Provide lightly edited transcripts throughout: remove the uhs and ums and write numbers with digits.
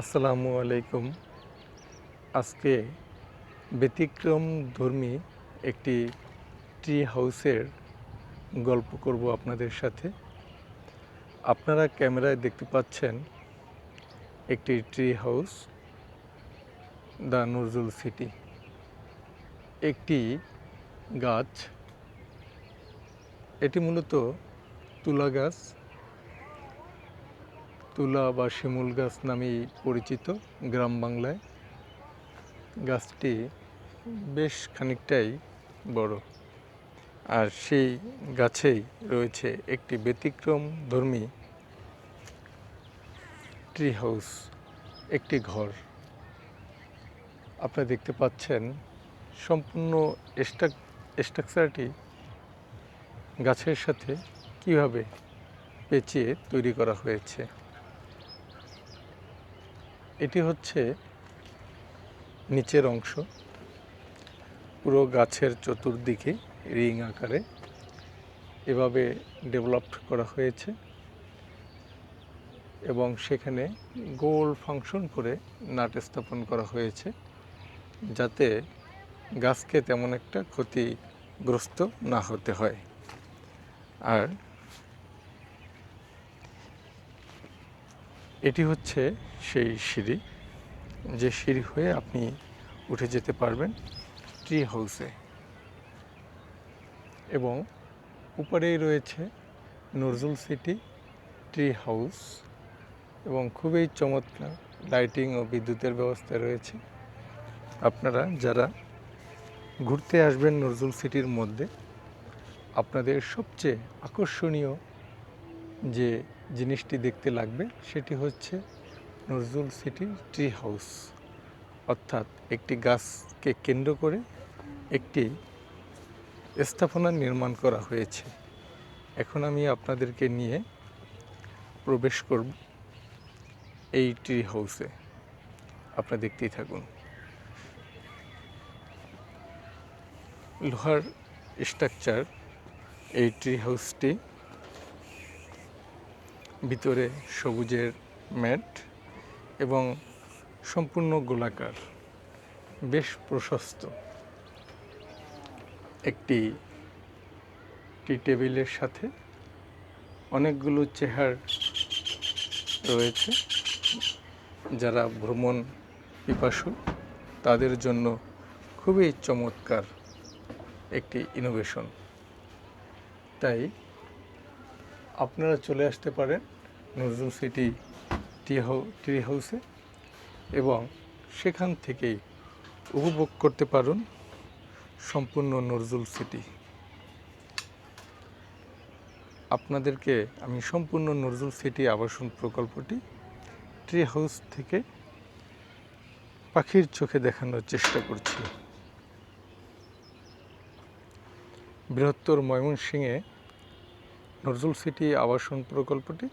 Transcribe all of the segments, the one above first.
আসসালামু আলাইকুম। আজকে ব্যতিক্রমধর্মী একটি ট্রি হাউসের গল্প করব আপনাদের সাথে। আপনারা ক্যামেরায় দেখতে পাচ্ছেন একটি tree house, the Nazrul city. একটি গাছ, এটি মূলত তুলা গাছ, তুলা বা শিমুল গাছ নামেই পরিচিত গ্রাম বাংলায়। গাছটি বেশ খানিকটাই বড়, আর সেই গাছেই রয়েছে একটি ব্যতিক্রমধর্মী ট্রি হাউস, একটি ঘর। আপনারা দেখতে পাচ্ছেন সম্পূর্ণ স্ট্রাকচারটি গাছের সাথে কিভাবে পেঁচিয়ে তৈরি করা হয়েছে। এটি হচ্ছে নিচের অংশ, পুরো গাছের চতুর্দিকে রিং আকারে এভাবে ডেভেলপড করা হয়েছে এবং সেখানে গোল ফাংশন করে নাট স্থাপন করা হয়েছে, যাতে গাছকে তেমন একটা ক্ষতিগ্রস্ত না হতে হয়। আর এটি হচ্ছে সেই সিঁড়ি, যে সিঁড়ি হয়ে আপনি উঠে যেতে পারবেন ট্রি হাউসে। এবং উপরেই রয়েছে নজরুল সিটি ট্রি হাউস, এবং খুবই চমৎকার লাইটিং ও বিদ্যুতের ব্যবস্থা রয়েছে। আপনারা যারা ঘুরতে আসবেন নজরুল সিটির মধ্যে, আপনাদের সবচেয়ে আকর্ষণীয় যে জিনিসটি দেখতে লাগবে সেটি হচ্ছে নজরুল সিটি ট্রি হাউস, অর্থাৎ একটি গাছকে কেন্দ্র করে একটি স্থাপনা নির্মাণ করা হয়েছে। এখন আমি আপনাদেরকে নিয়ে প্রবেশ করব এই ট্রি হাউসে। আপনারা দেখতেই থাকুন। লোহার স্ট্রাকচার এই ট্রি হাউসটি, ভিতরে সবুজের ম্যাট এবং সম্পূর্ণ গোলাকার, বেশ প্রশস্ত। একটি টি টেবিলের সাথে অনেকগুলো চেয়ার রয়েছে। যারা ভ্রমণ পিপাসু তাদের জন্য খুবই চমৎকার একটি ইনোভেশন। তাই আপনারা চলে আসতে পারেন নজরুল সিটি ট্রি হাউসে এবং সেখান থেকেই উপভোগ করতে পারুন সম্পূর্ণ নজরুল সিটি। আপনাদেরকে আমি সম্পূর্ণ নজরুল সিটি আবাসন প্রকল্পটি ট্রি হাউস থেকে পাখির চোখে দেখানোর চেষ্টা করছি। বৃহত্তর ময়মনসিংহে নজরুল সিটি আবাসন প্রকল্পটি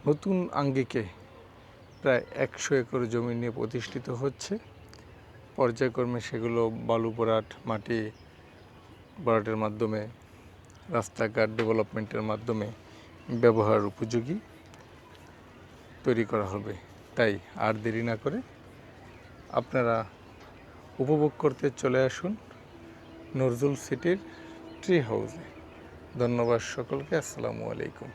নতুন আঙ্গিকে প্রায় 100 একর জমি নিয়ে প্রতিষ্ঠিত হচ্ছে। পর্যায়ক্রমে সেগুলো বালু ভরাট, মাটি ভরাটের মাধ্যমে, রাস্তাঘাট ডেভেলপমেন্টের মাধ্যমে ব্যবহার উপযোগী তৈরি করা হবে। তাই আর দেরি না করে আপনারা উপভোগ করতে চলে আসুন নজরুল সিটির ট্রি হাউসে। ধন্যবাদ সকলকে। আসসালামু আলাইকুম।